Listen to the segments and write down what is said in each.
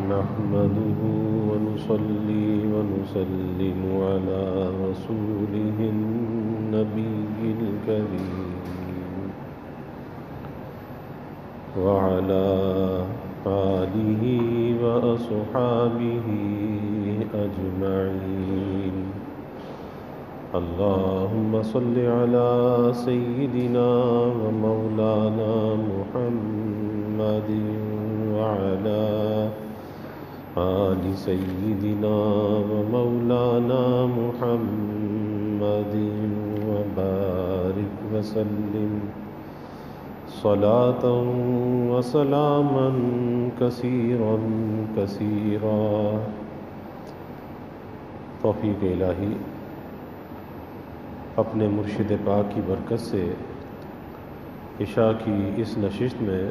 نحمده ونصلي ونسلم على رسوله النبي الكريم وعلى آله وأصحابه أجمعين. اللهم صل على سيدنا ومولانا محمد وعلى آل سيدنا ومولانا محمد وبارك وسلم صلاة وسلاما كثيرا كثيرا. توفیق الہی اپنے مرشد پاک کی برکت سے عشاء کی اس نشست میں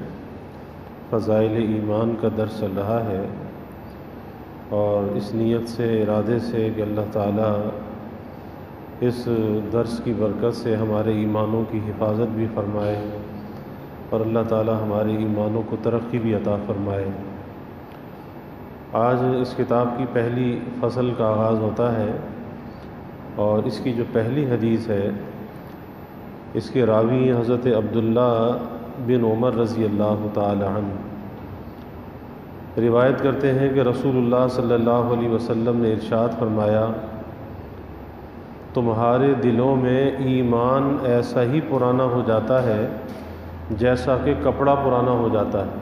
فضائل ایمان کا درس چل رہا ہے، اور اس نیت سے ارادے سے کہ اللہ تعالیٰ اس درس کی برکت سے ہمارے ایمانوں کی حفاظت بھی فرمائے اور اللہ تعالیٰ ہمارے ایمانوں کو ترقی بھی عطا فرمائے. آج اس کتاب کی پہلی فصل کا آغاز ہوتا ہے، اور اس کی جو پہلی حدیث ہے اس کے راوی حضرت عبداللہ بن عمر رضی اللہ تعالی عنہ روایت کرتے ہیں کہ رسول اللہ صلی اللہ علیہ وسلم نے ارشاد فرمایا، تمہارے دلوں میں ایمان ایسا ہی پرانا ہو جاتا ہے جیسا کہ کپڑا پرانا ہو جاتا ہے.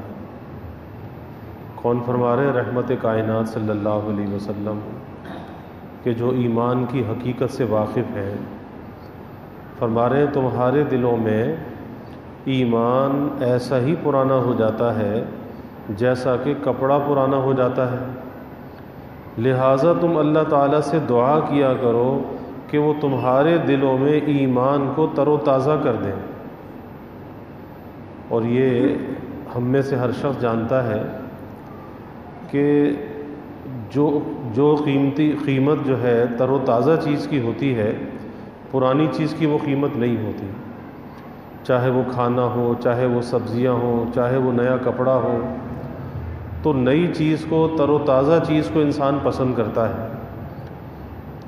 کون فرما رہے؟ رحمت کائنات صلی اللہ علیہ وسلم، کہ جو ایمان کی حقیقت سے واقف ہیں. فرما رہے ہیں تمہارے دلوں میں ایمان ایسا ہی پرانا ہو جاتا ہے جیسا کہ کپڑا پرانا ہو جاتا ہے، لہٰذا تم اللہ تعالیٰ سے دعا کیا کرو کہ وہ تمہارے دلوں میں ایمان کو تر و تازہ کر دیں. اور یہ ہم میں سے ہر شخص جانتا ہے کہ جو قیمت جو ہے تر و تازہ چیز کی ہوتی ہے، پرانی چیز کی وہ قیمت نہیں ہوتی. چاہے وہ کھانا ہو، چاہے وہ سبزیاں ہوں، چاہے وہ نیا کپڑا ہو، تو نئی چیز کو، تر و تازہ چیز کو انسان پسند کرتا ہے.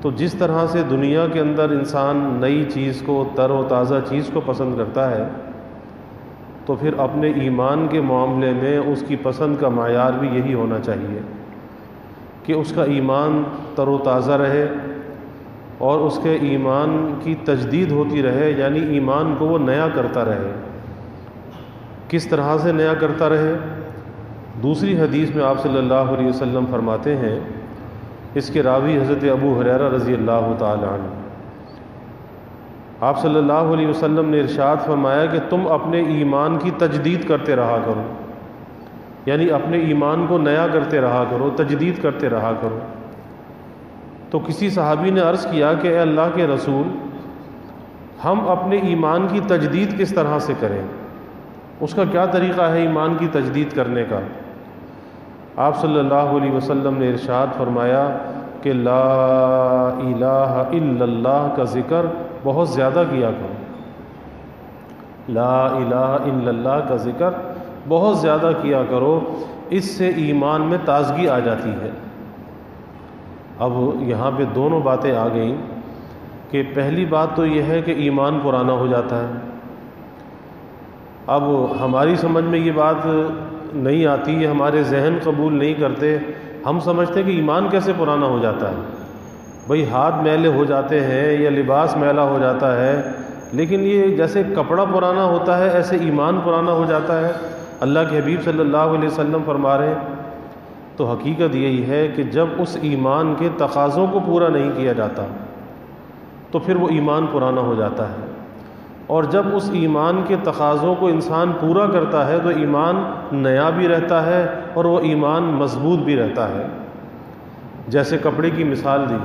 تو جس طرح سے دنیا کے اندر انسان نئی چیز کو، تر و تازہ چیز کو پسند کرتا ہے، تو پھر اپنے ایمان کے معاملے میں اس کی پسند کا معیار بھی یہی ہونا چاہیے کہ اس کا ایمان تر و تازہ رہے اور اس کے ایمان کی تجدید ہوتی رہے، یعنی ایمان کو وہ نیا کرتا رہے. کس طرح سے نیا کرتا رہے؟ دوسری حدیث میں آپ صلی اللہ علیہ وسلم فرماتے ہیں، اس کے راوی حضرت ابو ہریرہ رضی اللہ تعالی عنہ، آپ صلی اللہ علیہ وسلم نے ارشاد فرمایا کہ تم اپنے ایمان کی تجدید کرتے رہا کرو، یعنی اپنے ایمان کو نیا کرتے رہا کرو، تجدید کرتے رہا کرو. تو کسی صحابی نے عرض کیا کہ اے اللہ کے رسول، ہم اپنے ایمان کی تجدید کس طرح سے کریں؟ اس کا کیا طریقہ ہے ایمان کی تجدید کرنے کا؟ آپ صلی اللہ علیہ وسلم نے ارشاد فرمایا کہ لا الہ الا اللہ کا ذکر بہت زیادہ کیا کرو. لا الہ الا اللہ کا ذکر بہت زیادہ کیا کرو، اس سے ایمان میں تازگی آ جاتی ہے. اب یہاں پہ دونوں باتیں آ گئیں کہ پہلی بات تو یہ ہے کہ ایمان پرانا ہو جاتا ہے. اب ہماری سمجھ میں یہ بات نہیں آتی، ہمارے ذہن قبول نہیں کرتے. ہم سمجھتے کہ ایمان کیسے پرانا ہو جاتا ہے؟ بھئی ہاتھ میلے ہو جاتے ہیں یا لباس میلا ہو جاتا ہے، لیکن یہ جیسے کپڑا پرانا ہوتا ہے ایسے ایمان پرانا ہو جاتا ہے. اللہ کے حبیب صلی اللہ علیہ وسلم فرما رہے ہیں. تو حقیقت یہی ہے کہ جب اس ایمان کے تقاضوں کو پورا نہیں کیا جاتا تو پھر وہ ایمان پرانا ہو جاتا ہے، اور جب اس ایمان کے تقاضوں کو انسان پورا کرتا ہے تو ایمان نیا بھی رہتا ہے اور وہ ایمان مضبوط بھی رہتا ہے. جیسے کپڑے کی مثال دی،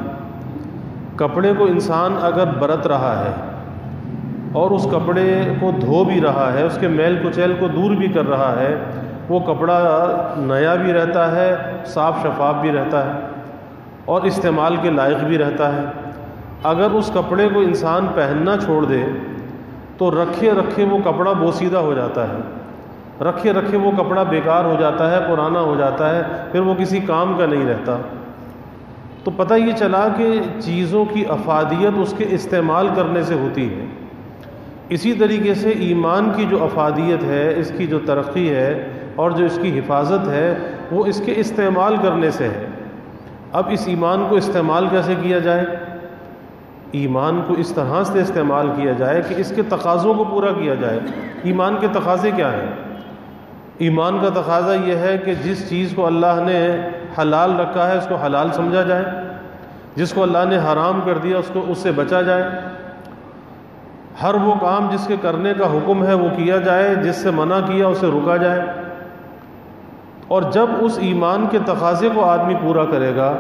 کپڑے کو انسان اگر برت رہا ہے اور اس کپڑے کو دھو بھی رہا ہے، اس کے میل کچیل کو دور بھی کر رہا ہے، وہ کپڑا نیا بھی رہتا ہے، صاف شفاف بھی رہتا ہے اور استعمال کے لائق بھی رہتا ہے. اگر اس کپڑے کو انسان پہننا چھوڑ دے تو رکھے رکھے وہ کپڑا بوسیدہ ہو جاتا ہے، رکھے رکھے وہ کپڑا بیکار ہو جاتا ہے، پرانا ہو جاتا ہے، پھر وہ کسی کام کا نہیں رہتا۔ تو پتہ یہ چلا کہ چیزوں کی افادیت اس کے استعمال کرنے سے ہوتی ہے۔ اسی طریقے سے ایمان کی جو افادیت ہے، اس کی جو ترقی ہے اور جو اس کی حفاظت ہے، وہ اس کے استعمال کرنے سے ہے۔ اب اس ایمان کو استعمال کیسے کیا جائے؟ ایمان کو اس طرح سے استعمال کیا جائے کہ اس کے تقاضوں کو پورا کیا جائے۔ ایمان کے تقاضے کیا ہیں؟ ایمان کا تقاضا یہ ہے کہ جس چیز کو اللہ نے حلال رکھا ہے اس کو حلال سمجھا جائے، جس کو اللہ نے حرام کر دیا اس سے بچا جائے، ہر وہ کام جس کے کرنے کا حکم ہے وہ کیا جائے، جس سے منع کیا اسے روکا جائے۔ اور جب اس ایمان کے تقاضے کو آدمی پورا کرے گا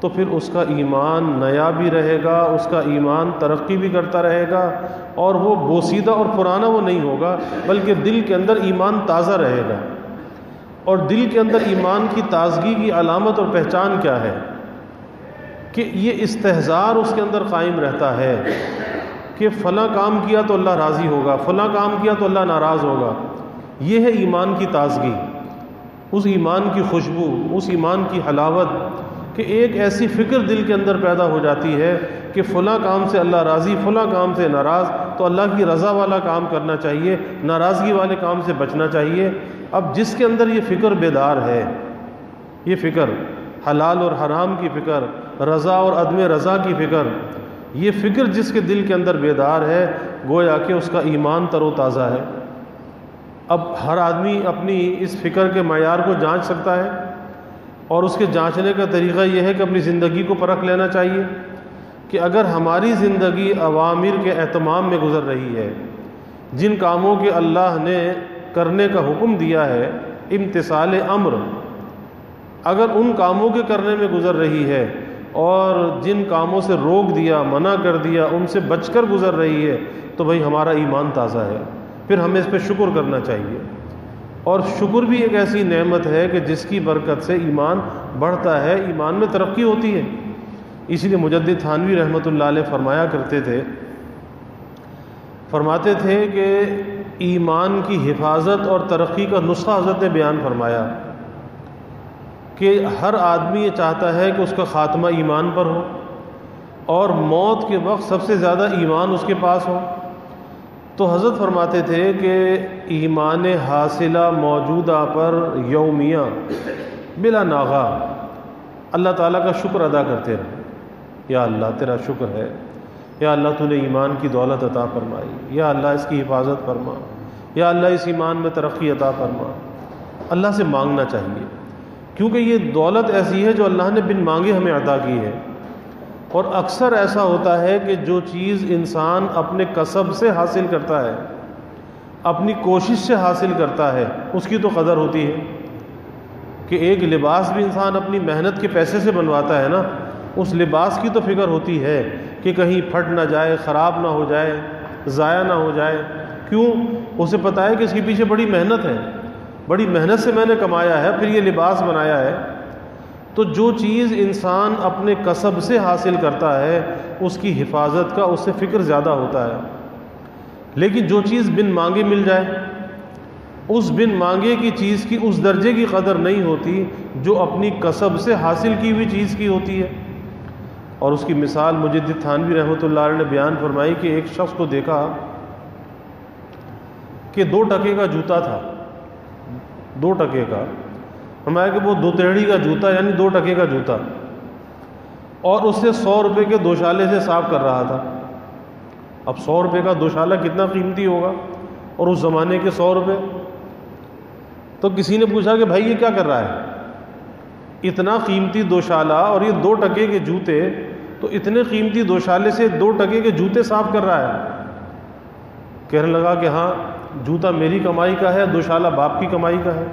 تو پھر اس کا ایمان نیا بھی رہے گا، اس کا ایمان ترقی بھی کرتا رہے گا، اور وہ بوسیدہ اور پرانا وہ نہیں ہوگا، بلکہ دل کے اندر ایمان تازہ رہے گا۔ اور دل کے اندر ایمان کی تازگی کی علامت اور پہچان کیا ہے؟ کہ یہ استحضار اس کے اندر قائم رہتا ہے کہ فلاں کام کیا تو اللہ راضی ہوگا، فلاں کام کیا تو اللہ ناراض ہوگا۔ یہ ہے ایمان کی تازگی، اس ایمان کی خوشبو، اس ایمان کی حلاوت، کہ ایک ایسی فکر دل کے اندر پیدا ہو جاتی ہے کہ فلاں کام سے اللہ راضی، فلاں کام سے ناراض، تو اللہ کی رضا والا کام کرنا چاہیے، ناراضگی والے کام سے بچنا چاہیے۔ اب جس کے اندر یہ فکر بیدار ہے، یہ فکر حلال اور حرام کی فکر، رضا اور عدم رضا کی فکر، یہ فکر جس کے دل کے اندر بیدار ہے، گویا کہ اس کا ایمان تر و تازہ ہے۔ اب ہر آدمی اپنی اس فکر کے معیار کو جانچ سکتا ہے، اور اس کے جانچنے کا طریقہ یہ ہے کہ اپنی زندگی کو پرکھ لینا چاہیے کہ اگر ہماری زندگی اوامر کے اہتمام میں گزر رہی ہے، جن کاموں کے اللہ نے کرنے کا حکم دیا ہے، امتثال امر، اگر ان کاموں کے کرنے میں گزر رہی ہے، اور جن کاموں سے روک دیا، منع کر دیا، ان سے بچ کر گزر رہی ہے، تو بھئی ہمارا ایمان تازہ ہے، پھر ہمیں اس پہ شکر کرنا چاہیے۔ اور شکر بھی ایک ایسی نعمت ہے کہ جس کی برکت سے ایمان بڑھتا ہے، ایمان میں ترقی ہوتی ہے۔ اسی لیے مجدد تھانوی رحمۃ اللہ علیہ فرمایا کرتے تھے، فرماتے تھے کہ ایمان کی حفاظت اور ترقی کا نسخہ حضرت نے بیان فرمایا کہ ہر آدمی یہ چاہتا ہے کہ اس کا خاتمہ ایمان پر ہو، اور موت کے وقت سب سے زیادہ ایمان اس کے پاس ہو۔ تو حضرت فرماتے تھے کہ ایمان حاصلہ موجودہ پر یومیہ بلا ناغہ اللہ تعالیٰ کا شکر ادا کرتے رہے۔ یا اللہ تیرا شکر ہے، یا اللہ تو نے ایمان کی دولت عطا فرمائی، یا اللہ اس کی حفاظت فرما، یا اللہ اس ایمان میں ترقی عطا فرما۔ اللہ سے مانگنا چاہیے، کیونکہ یہ دولت ایسی ہے جو اللہ نے بن مانگے ہمیں عطا کی ہے۔ اور اکثر ایسا ہوتا ہے کہ جو چیز انسان اپنے کسب سے حاصل کرتا ہے، اپنی کوشش سے حاصل کرتا ہے، اس کی تو قدر ہوتی ہے۔ کہ ایک لباس بھی انسان اپنی محنت کے پیسے سے بنواتا ہے نا، اس لباس کی تو فکر ہوتی ہے کہ کہیں پھٹ نہ جائے، خراب نہ ہو جائے، ضائع نہ ہو جائے۔ کیوں؟ اسے پتہ ہے کہ اس کے پیچھے بڑی محنت ہے، بڑی محنت سے میں نے کمایا ہے، پھر یہ لباس بنایا ہے۔ تو جو چیز انسان اپنے کسب سے حاصل کرتا ہے، اس کی حفاظت کا اس سے فکر زیادہ ہوتا ہے۔ لیکن جو چیز بن مانگے مل جائے، اس بن مانگے کی چیز کی اس درجے کی قدر نہیں ہوتی جو اپنی کسب سے حاصل کی ہوئی چیز کی ہوتی ہے۔ اور اس کی مثال مجدد تھانوی رحمۃ اللہ علیہ نے بیان فرمائی کہ ایک شخص کو دیکھا کہ 2 ٹکے کا جوتا تھا، 2 ٹکے کا، فرمایا کہ وہ 2 تیڑی کا جوتا، یعنی 2 ٹکے کا جوتا، اور اس سے 100 روپے کے دوشالے سے صاف کر رہا تھا۔ اب 100 روپے کا دوشالہ کتنا قیمتی ہوگا، اور اس زمانے کے 100 روپے۔ تو کسی نے پوچھا کہ بھائی یہ کیا کر رہا ہے؟ اتنا قیمتی دوشالہ اور یہ 2 ٹکے کے جوتے، تو اتنے قیمتی دوشالے سے 2 ٹکے کے جوتے صاف کر رہا ہے۔ کہنے لگا کہ ہاں، جوتا میری کمائی کا ہے، دوشالہ باپ کی کمائی کا ہے۔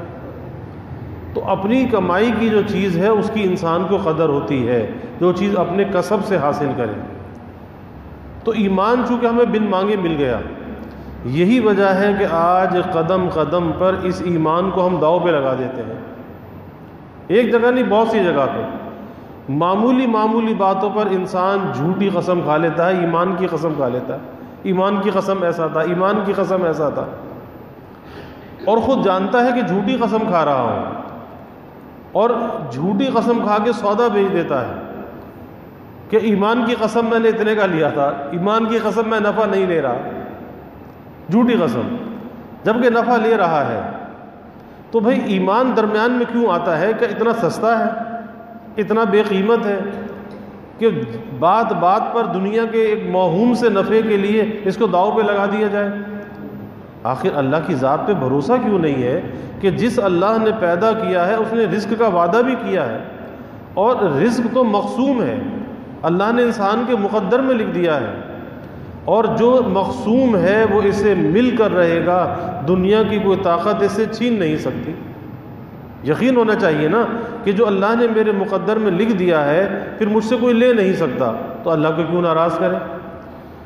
تو اپنی کمائی کی جو چیز ہے اس کی انسان کو قدر ہوتی ہے، جو چیز اپنے کسب سے حاصل کرے۔ تو ایمان چونکہ ہمیں بن مانگے مل گیا، یہی وجہ ہے کہ آج قدم قدم پر اس ایمان کو ہم داؤ پہ لگا دیتے ہیں۔ ایک جگہ نہیں، بہت سی جگہ پہ معمولی معمولی باتوں پر انسان جھوٹی قسم کھا لیتا ہے، ایمان کی قسم کھا لیتا ہے۔ ایمان کی قسم ایسا تھا، ایمان کی قسم ایسا تھا۔ اور خود جانتا ہے کہ جھوٹی قسم کھا رہا ہوں، اور جھوٹی قسم کھا کے سودا بیچ دیتا ہے کہ ایمان کی قسم میں نے اتنے کا لیا تھا، ایمان کی قسم میں نفع نہیں لے رہا، جھوٹی قسم، جبکہ نفع لے رہا ہے۔ تو بھائی ایمان درمیان میں کیوں آتا ہے کہ اتنا سستا ہے، اتنا بے قیمت ہے کہ بات بات پر دنیا کے ایک موہوم سے نفع کے لیے اس کو داؤ پہ لگا دیا جائے؟ آخر اللہ کی ذات پہ بھروسہ کیوں نہیں ہے کہ جس اللہ نے پیدا کیا ہے اس نے رزق کا وعدہ بھی کیا ہے، اور رزق تو مقسوم ہے، اللہ نے انسان کے مقدر میں لکھ دیا ہے، اور جو مقسوم ہے وہ اسے مل کر رہے گا، دنیا کی کوئی طاقت اسے چھین نہیں سکتی۔ یقین ہونا چاہیے نا کہ جو اللہ نے میرے مقدر میں لکھ دیا ہے پھر مجھ سے کوئی لے نہیں سکتا، تو اللہ کو کیوں ناراض کرے،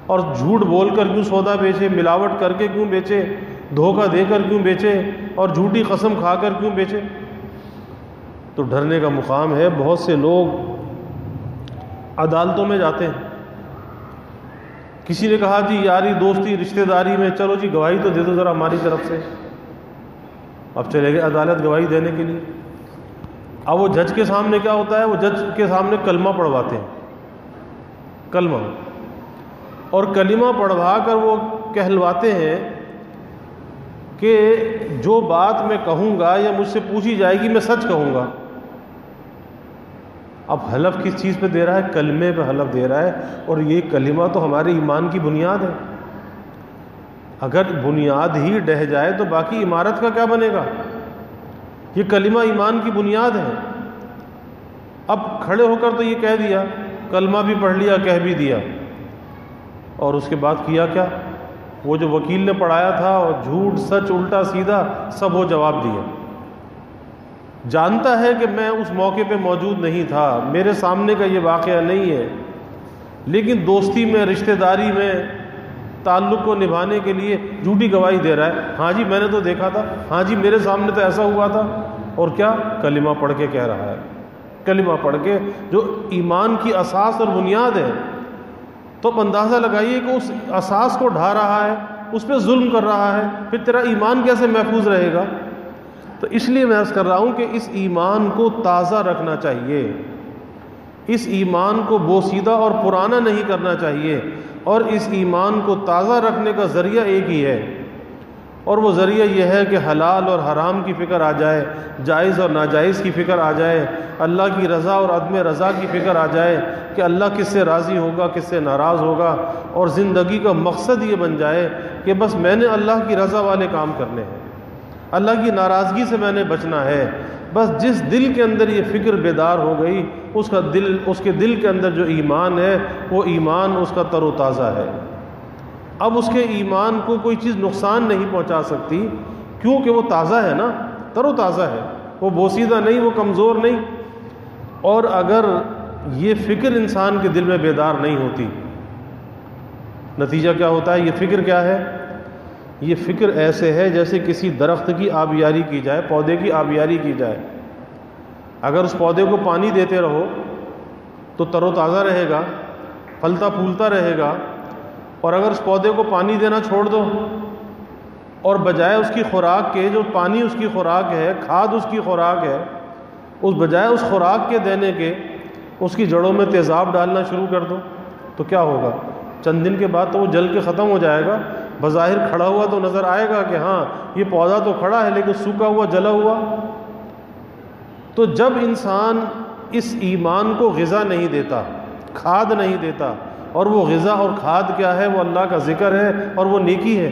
اور جھوٹ بول کر کیوں سودا بیچے، ملاوٹ کر کے کیوں بیچے، دھوکہ دے کر کیوں بیچے، اور جھوٹی قسم کھا کر کیوں بیچے؟ تو ڈرنے کا مقام ہے۔ بہت سے لوگ عدالتوں میں جاتے ہیں، کسی نے کہا جی یاری دوستی رشتہ داری میں چلو جی گواہی تو دے دو ذرا ہماری طرف سے، اب چلے گئے عدالت گواہی دینے کے لیے۔ اب وہ جج کے سامنے کیا ہوتا ہے، وہ جج کے سامنے کلمہ پڑھواتے ہیں، کلمہ، اور کلمہ پڑھوا کر وہ کہلواتے ہیں کہ جو بات میں کہوں گا یا مجھ سے پوچھی جائے گی میں سچ کہوں گا۔ اب حلف کس چیز پہ دے رہا ہے؟ کلمے پہ حلف دے رہا ہے، اور یہ کلمہ تو ہمارے ایمان کی بنیاد ہے۔ اگر بنیاد ہی ڈہ جائے تو باقی عمارت کا کیا بنے گا؟ یہ کلمہ ایمان کی بنیاد ہے۔ اب کھڑے ہو کر تو یہ کہہ دیا، کلمہ بھی پڑھ لیا، کہہ بھی دیا، اور اس کے بعد کیا کیا؟ وہ جو وکیل نے پڑھایا تھا اور جھوٹ سچ الٹا سیدھا سب وہ جواب دیا۔ جانتا ہے کہ میں اس موقع پہ موجود نہیں تھا، میرے سامنے کا یہ واقعہ نہیں ہے، لیکن دوستی میں رشتہ داری میں تعلق کو نبھانے کے لیے جھوٹی گواہی دے رہا ہے۔ ہاں جی میں نے تو دیکھا تھا، ہاں جی میرے سامنے تو ایسا ہوا تھا، اور کیا؟ کلمہ پڑھ کے کہہ رہا ہے، کلمہ پڑھ کے جو ایمان کی اساس اور بنیاد ہے۔ تو اب اندازہ لگائیے کہ اس اساس کو ڈھا رہا ہے، اس پہ ظلم کر رہا ہے، پھر تیرا ایمان کیسے محفوظ رہے گا؟ تو اس لیے میں عرض کر رہا ہوں کہ اس ایمان کو تازہ رکھنا چاہیے، اس ایمان کو بوسیدہ اور پرانا نہیں کرنا چاہیے، اور اس ایمان کو تازہ رکھنے کا ذریعہ ایک ہی ہے، اور وہ ذریعہ یہ ہے کہ حلال اور حرام کی فکر آ جائے، جائز اور ناجائز کی فکر آ جائے، اللہ کی رضا اور عدم رضا کی فکر آ جائے کہ اللہ کس سے راضی ہوگا کس سے ناراض ہوگا، اور زندگی کا مقصد یہ بن جائے کہ بس میں نے اللہ کی رضا والے کام کرنے ہیں، اللہ کی ناراضگی سے میں نے بچنا ہے۔ بس جس دل کے اندر یہ فکر بیدار ہو گئی، اس کے دل کے اندر جو ایمان ہے وہ ایمان اس کا تر و تازہ ہے۔ اب اس کے ایمان کو کوئی چیز نقصان نہیں پہنچا سکتی، کیونکہ وہ تازہ ہے نا، تر و تازہ ہے، وہ بوسیدہ نہیں، وہ کمزور نہیں۔ اور اگر یہ فکر انسان کے دل میں بیدار نہیں ہوتی، نتیجہ کیا ہوتا ہے؟ یہ فکر کیا ہے؟ یہ فکر ایسے ہے جیسے کسی درخت کی آبیاری کی جائے، پودے کی آبیاری کی جائے۔ اگر اس پودے کو پانی دیتے رہو تو تر و تازہ رہے گا، پھلتا پھولتا رہے گا، اور اگر اس پودے کو پانی دینا چھوڑ دو اور بجائے اس کی خوراک کے، جو پانی اس کی خوراک ہے، کھاد اس کی خوراک ہے، اس بجائے اس خوراک کے دینے کے اس کی جڑوں میں تیزاب ڈالنا شروع کر دو، تو کیا ہوگا؟ چند دن کے بعد تو وہ جل کے ختم ہو جائے گا۔ بظاہر کھڑا ہوا تو نظر آئے گا کہ ہاں یہ پودا تو کھڑا ہے، لیکن سوکھا ہوا جلا ہوا۔ تو جب انسان اس ایمان کو غذا نہیں دیتا، کھاد نہیں دیتا، اور وہ غذا اور کھاد کیا ہے؟ وہ اللہ کا ذکر ہے اور وہ نیکی ہے،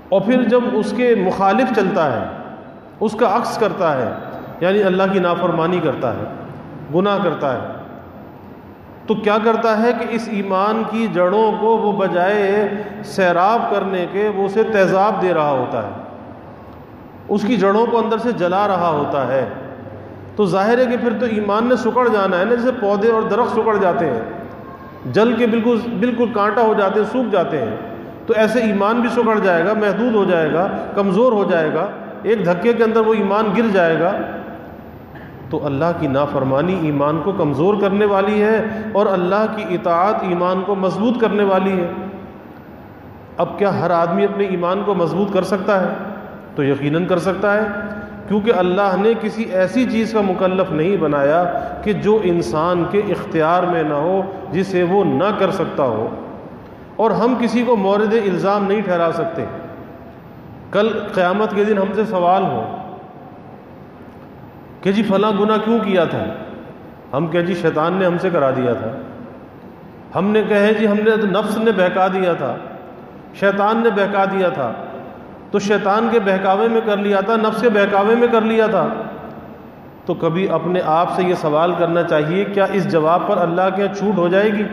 اور پھر جب اس کے مخالف چلتا ہے، اس کا عکس کرتا ہے، یعنی اللہ کی نافرمانی کرتا ہے، گناہ کرتا ہے، تو کیا کرتا ہے کہ اس ایمان کی جڑوں کو وہ بجائے سیراب کرنے کے وہ اسے تیزاب دے رہا ہوتا ہے، اس کی جڑوں کو اندر سے جلا رہا ہوتا ہے۔ تو ظاہر ہے کہ پھر تو ایمان نے سکڑ جانا ہے نا، جیسے پودے اور درخت سکڑ جاتے ہیں، جل کے بالکل کانٹا ہو جاتے ہیں، سوکھ جاتے ہیں، تو ایسے ایمان بھی سکڑ جائے گا، محدود ہو جائے گا، کمزور ہو جائے گا، ایک دھکے کے اندر وہ ایمان گر جائے گا۔ تو اللہ کی نافرمانی ایمان کو کمزور کرنے والی ہے، اور اللہ کی اطاعت ایمان کو مضبوط کرنے والی ہے۔ اب کیا ہر آدمی اپنے ایمان کو مضبوط کر سکتا ہے؟ تو یقیناً کر سکتا ہے، کیونکہ اللہ نے کسی ایسی چیز کا مکلف نہیں بنایا کہ جو انسان کے اختیار میں نہ ہو، جسے وہ نہ کر سکتا ہو، اور ہم کسی کو مورد الزام نہیں ٹھہرا سکتے۔ کل قیامت کے دن ہم سے سوال ہو کہ جی فلاں گناہ کیوں کیا تھا، ہم کہیں جی شیطان نے ہم سے کرا دیا تھا، ہم نے کہے جی ہم نے نفس نے بہکا دیا تھا، شیطان نے بہکا دیا تھا، تو شیطان کے بہکاوے میں کر لیا تھا، نفس کے بہکاوے میں کر لیا تھا۔ تو کبھی اپنے آپ سے یہ سوال کرنا چاہیے، کیا اس جواب پر اللہ کے یہاں چھوٹ ہو جائے گی؟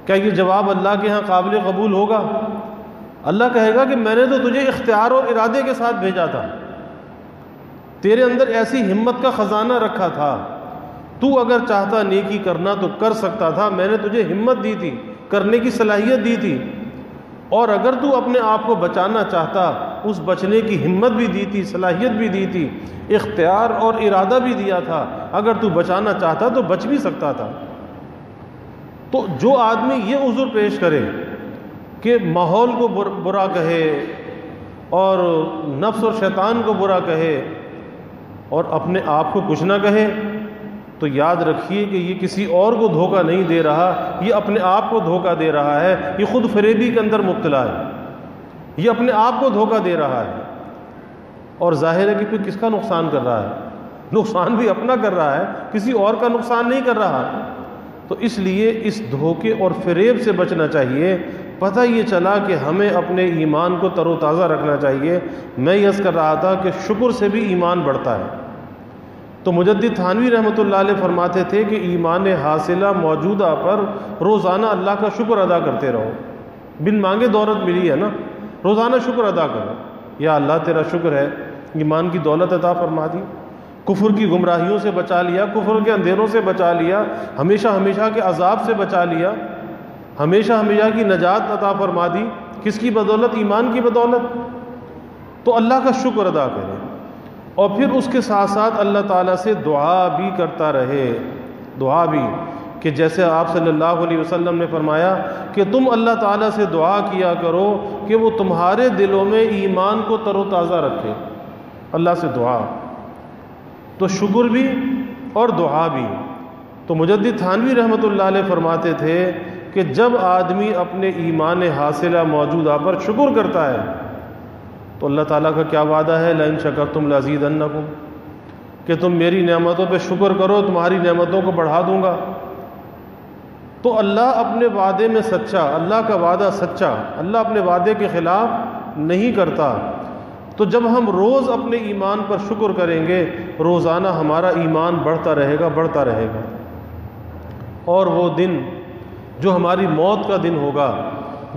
کیا یہ جواب اللہ کے ہاں قابل قبول ہوگا؟ اللہ کہے گا کہ میں نے تو تجھے اختیار اور ارادے کے ساتھ بھیجا تھا، تیرے اندر ایسی ہمت کا خزانہ رکھا تھا، تو اگر چاہتا نیکی کرنا تو کر سکتا تھا، میں نے تجھے ہمت دی تھی، کرنے کی صلاحیت دی تھی، اور اگر تو اپنے آپ کو بچانا چاہتا اس بچنے کی ہمت بھی دی تھی، صلاحیت بھی دی تھی، اختیار اور ارادہ بھی دیا تھا، اگر تو بچانا چاہتا تو بچ بھی سکتا تھا۔ تو جو آدمی یہ عذر پیش کرے کہ ماحول کو برا کہے اور نفس اور شیطان کو برا کہے اور اپنے آپ کو کچھ نہ کہے، تو یاد رکھیے کہ یہ کسی اور کو دھوکہ نہیں دے رہا، یہ اپنے آپ کو دھوکہ دے رہا ہے، یہ خود فریبی کے اندر مبتلا ہے، یہ اپنے آپ کو دھوکہ دے رہا ہے، اور ظاہر ہے کہ پھر کس کا نقصان کر رہا ہے؟ نقصان بھی اپنا کر رہا ہے، کسی اور کا نقصان نہیں کر رہا۔ تو اس لیے اس دھوکے اور فریب سے بچنا چاہیے۔ پتہ یہ چلا کہ ہمیں اپنے ایمان کو تر و تازہ رکھنا چاہیے۔ میں یس کر رہا تھا کہ شکر سے بھی ایمان بڑھتا ہے۔ تو مجدد تھانوی رحمۃ اللہ علیہ فرماتے تھے کہ ایمان حاصلہ موجودہ پر روزانہ اللہ کا شکر ادا کرتے رہو۔ بن مانگے دولت ملی ہے نا، روزانہ شکر ادا کرو، یا اللہ تیرا شکر ہے ایمان کی دولت عطا فرما دی، کفر کی گمراہیوں سے بچا لیا، کفر کے اندھیروں سے بچا لیا، ہمیشہ ہمیشہ کے عذاب سے بچا لیا، ہمیشہ ہمیشہ کی نجات عطا فرما دی۔ کس کی بدولت؟ ایمان کی بدولت۔ تو اللہ کا شکر ادا کرے، اور پھر اس کے ساتھ ساتھ اللہ تعالیٰ سے دعا بھی کرتا رہے، دعا بھی، کہ جیسے آپ صلی اللہ علیہ وسلم نے فرمایا کہ تم اللہ تعالیٰ سے دعا کیا کرو کہ وہ تمہارے دلوں میں ایمان کو تر و تازہ رکھے۔ اللہ سے دعا، تو شکر بھی اور دعا بھی۔ تو مجدد تھانوی رحمۃ اللہ علیہ فرماتے تھے کہ جب آدمی اپنے ایمان حاصلہ موجودہ پر شکر کرتا ہے تو اللہ تعالیٰ کا کیا وعدہ ہے؟ لَإِن شَكَرْتُمْ لَأَزِيدَنَّكُمْ، کہ تم میری نعمتوں پہ شکر کرو تمہاری نعمتوں کو بڑھا دوں گا۔ تو اللہ اپنے وعدے میں سچا، اللہ کا وعدہ سچا، اللہ اپنے وعدے کے خلاف نہیں کرتا۔ تو جب ہم روز اپنے ایمان پر شکر کریں گے، روزانہ ہمارا ایمان بڑھتا رہے گا، بڑھتا رہے گا، اور وہ دن جو ہماری موت کا دن ہوگا،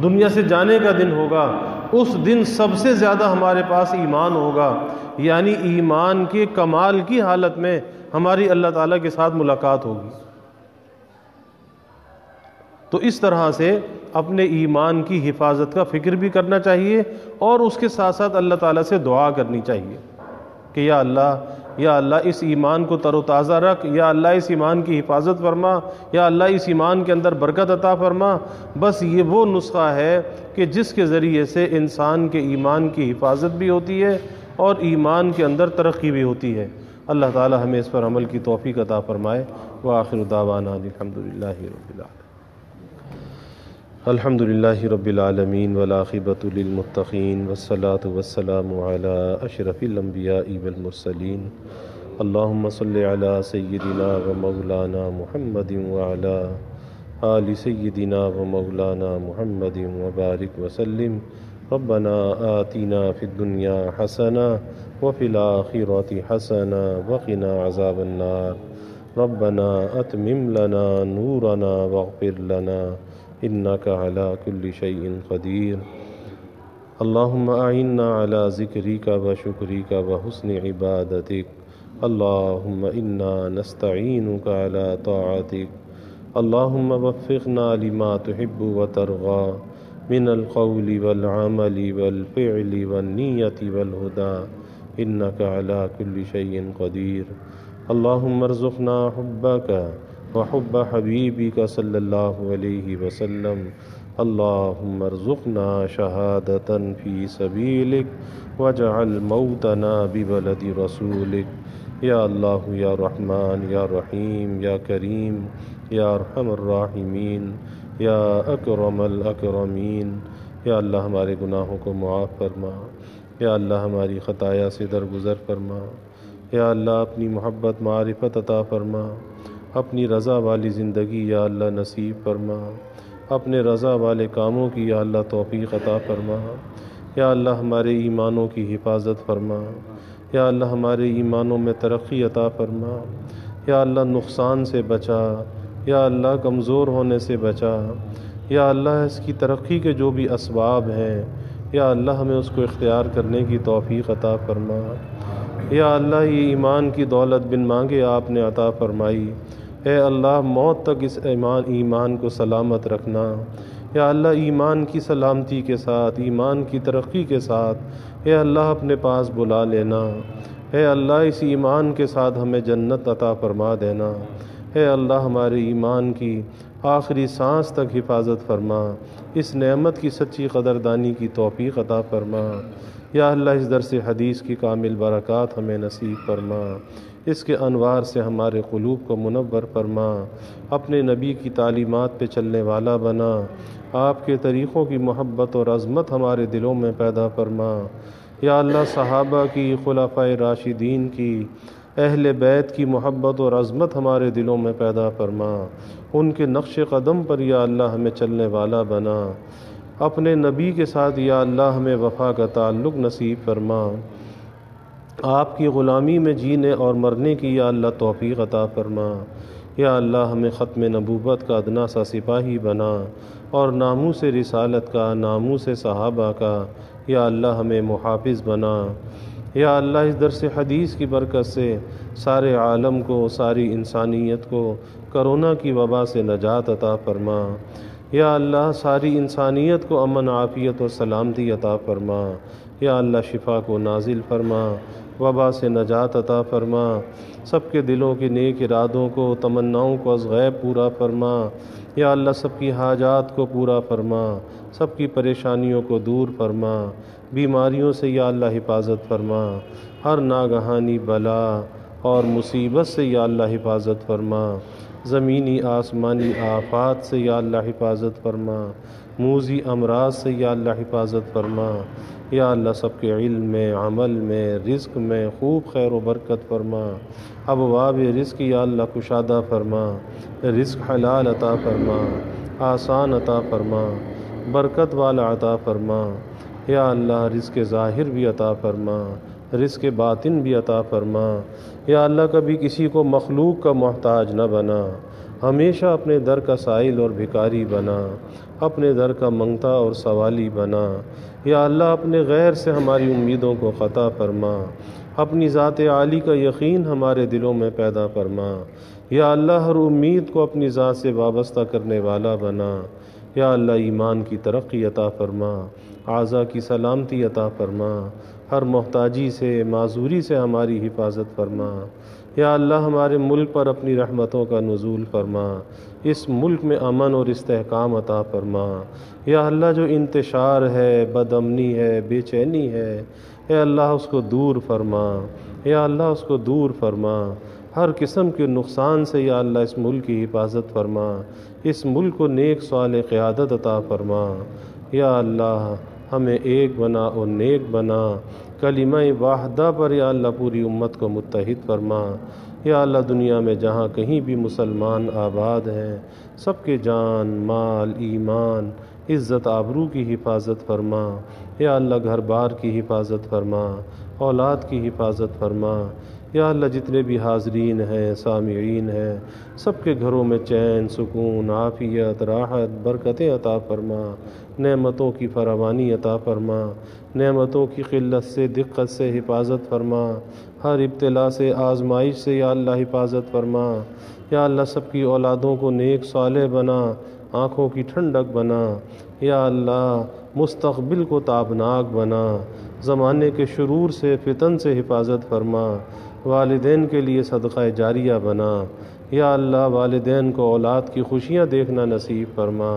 دنیا سے جانے کا دن ہوگا، اس دن سب سے زیادہ ہمارے پاس ایمان ہوگا، یعنی ایمان کے کمال کی حالت میں ہماری اللہ تعالیٰ کے ساتھ ملاقات ہوگی۔ تو اس طرح سے اپنے ایمان کی حفاظت کا فکر بھی کرنا چاہیے، اور اس کے ساتھ ساتھ اللہ تعالیٰ سے دعا کرنی چاہیے کہ یا اللہ اس ایمان کو تر و تازہ رکھ، یا اللہ اس ایمان کی حفاظت فرما، یا اللہ اس ایمان کے اندر برکت عطا فرما۔ بس یہ وہ نسخہ ہے کہ جس کے ذریعے سے انسان کے ایمان کی حفاظت بھی ہوتی ہے اور ایمان کے اندر ترقی بھی ہوتی ہے۔ اللہ تعالی ہمیں اس پر عمل کی توفیق عطا فرمائے۔ وآخر دعوانا الحمدللہ رب العالمین۔ الحمد للہ رب العالمین والعاقبۃ للمتقین والصلاة والسلام علی اشرف الانبیاء والمرسلین۔ اللہم صلی علی سیدنا و مولانا محمد وعلی آل سیدنا و مولانا محمد وبارک وسلم۔ ربنا آتنا فی الدنیا حسنہ وفی الآخرۃ حسنہ وقنا عذاب النار۔ ربنا اتمم لنا نورنا واغفر لنا انک علی کل شیء قدیر۔ اللہم اعنا علی ذکرک و شکرک و حسن عبادتک۔ اللہم انا نستعینک علی طاعتک۔ اللہم وفقنا لما تحب و ترضی من القول والعمل والفعل والنیت والہدی انک علی کل شیء قدیر۔ اللہم ارزقنا حبک وحب حبیبک صلی اللہ علیہ وسلم اللہم ارزقنا شہادۃ فی سبیلک واجعل موتنا ببلد رسولک۔ یا اللہ یا رحمان یا رحیم یا کریم یا ارحم الراحمین یا اکرم الاکرمین۔ یا اللہ ہمارے گناہوں کو معاف فرما، یا اللہ ہماری خطایا سے درگزر فرما، یا اللہ اپنی محبت معرفت عطا فرما، اپنی رضا والی زندگی یا اللہ نصیب فرما، اپنے رضا والے کاموں کی یا اللہ توفیق عطا فرما، یا اللہ ہمارے ایمانوں کی حفاظت فرما، یا اللہ ہمارے ایمانوں میں ترقی عطا فرما، یا اللہ نقصان سے بچا، یا اللہ کمزور ہونے سے بچا، یا اللہ اس کی ترقی کے جو بھی اسباب ہیں یا اللہ ہمیں اس کو اختیار کرنے کی توفیق عطا فرما، یا اللہ یہ ایمان کی دولت بن مانگے آپ نے عطا فرمائی، اے اللہ موت تک اس ایمان کو سلامت رکھنا، یا اللہ ایمان کی سلامتی کے ساتھ، ایمان کی ترقی کے ساتھ اے اللہ اپنے پاس بلا لینا، اے اللہ اس ایمان کے ساتھ ہمیں جنت عطا فرما دینا، اے اللہ ہمارے ایمان کی آخری سانس تک حفاظت فرما، اس نعمت کی سچی قدردانی کی توفیق عطا فرما، یا اللہ اس درس حدیث کی کامل برکات ہمیں نصیب فرما، اس کے انوار سے ہمارے قلوب کو منور فرما، اپنے نبی کی تعلیمات پہ چلنے والا بنا، آپ کے طریقوں کی محبت اور عظمت ہمارے دلوں میں پیدا فرما، یا اللہ صحابہ کی، خلفائے راشدین کی، اہل بیت کی محبت اور عظمت ہمارے دلوں میں پیدا فرما، ان کے نقش قدم پر یا اللہ ہمیں چلنے والا بنا، اپنے نبی کے ساتھ یا اللہ ہمیں وفا کا تعلق نصیب فرما، آپ کی غلامی میں جینے اور مرنے کی یا اللہ توفیق عطا فرما، یا اللہ ہمیں ختم نبوت کا ادنا سا سپاہی بنا، اور ناموس رسالت کا، ناموس صحابہ کا یا اللہ ہمیں محافظ بنا، یا اللہ اس درس حدیث کی برکت سے سارے عالم کو، ساری انسانیت کو کرونا کی وبا سے نجات عطا فرما، یا اللہ ساری انسانیت کو امن عافیت و سلامتی عطا فرما، یا اللہ شفا کو نازل فرما، وبا سے نجات عطا فرما، سب کے دلوں کے نیک ارادوں کو، تمناؤں کو از غیب پورا فرما، یا اللہ سب کی حاجات کو پورا فرما، سب کی پریشانیوں کو دور فرما، بیماریوں سے یا اللہ حفاظت فرما، ہر ناگہانی بلا اور مصیبت سے یا اللہ حفاظت فرما، زمینی آسمانی آفات سے یا اللہ حفاظت فرما، موذی امراض سے یا اللہ حفاظت فرما، یا اللہ سب کے علم میں، عمل میں، رزق میں خوب خیر و برکت فرما، ابواب رزق یا اللہ کشادہ فرما، رزق حلال عطا فرما، آسان عطا فرما، برکت والا عطا فرما، یا اللہ رزق ظاہر بھی عطا فرما، رزق باطن بھی عطا فرما، یا اللہ کبھی کسی کو مخلوق کا محتاج نہ بنا، ہمیشہ اپنے در کا سائل اور بھکاری بنا، اپنے در کا منگتا اور سوالی بنا، یا اللہ اپنے غیر سے ہماری امیدوں کو قطع فرما، اپنی ذات عالی کا یقین ہمارے دلوں میں پیدا فرما، یا اللہ ہر امید کو اپنی ذات سے وابستہ کرنے والا بنا، یا اللہ ایمان کی ترقی عطا فرما، اعضاء کی سلامتی عطا فرما، ہر محتاجی سے، معذوری سے ہماری حفاظت فرما، یا اللہ ہمارے ملک پر اپنی رحمتوں کا نزول فرما، اس ملک میں امن اور استحکام عطا فرما، یا اللہ جو انتشار ہے، بد امنی ہے، بے چینی ہے، اے اللہ اس کو دور فرما، یا اللہ اس کو دور فرما، ہر قسم کے نقصان سے یا اللہ اس ملک کی حفاظت فرما، اس ملک کو نیک صالح قیادت عطا فرما، یا اللہ ہمیں ایک بنا اور نیک بنا، کلمہ واحدہ پر یا اللہ پوری امت کو متحد فرما، یا اللہ دنیا میں جہاں کہیں بھی مسلمان آباد ہیں سب کے جان، مال، ایمان، عزت آبرو کی حفاظت فرما، یا اللہ گھر بار کی حفاظت فرما، اولاد کی حفاظت فرما، یا اللہ جتنے بھی حاضرین ہیں، سامعین ہیں، سب کے گھروں میں چین، سکون، عافیت، راحت، برکتیں عطا فرما، نعمتوں کی فراوانی عطا فرما، نعمتوں کی قلت سے، دقت سے حفاظت فرما، ہر ابتلا سے، آزمائش سے یا اللہ حفاظت فرما، یا اللہ سب کی اولادوں کو نیک صالح بنا، آنکھوں کی ٹھنڈک بنا، یا اللہ مستقبل کو تابناک بنا، زمانے کے شرور سے، فتن سے حفاظت فرما، والدین کے لیے صدقہ جاریہ بنا، یا اللہ والدین کو اولاد کی خوشیاں دیکھنا نصیب فرما،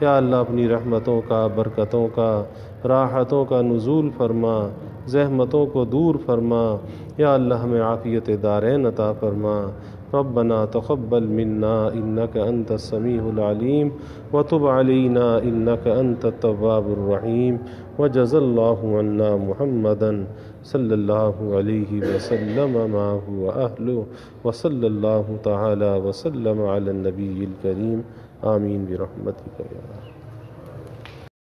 یا اللہ اپنی رحمتوں کا، برکتوں کا، راحتوں کا نزول فرما، زحمتوں کو دور فرما، یا اللہ ہمیں عافیت دارین عطا فرما۔ ربنا تقبل منا انك انت السميع العليم وتب علينا انك انت التواب الرحيم وجزى الله عنا محمدا صلى الله عليه وسلم ما هو أهله وصلى الله تعالى وسلم على النبي الكريم آمين برحمتك يا رب۔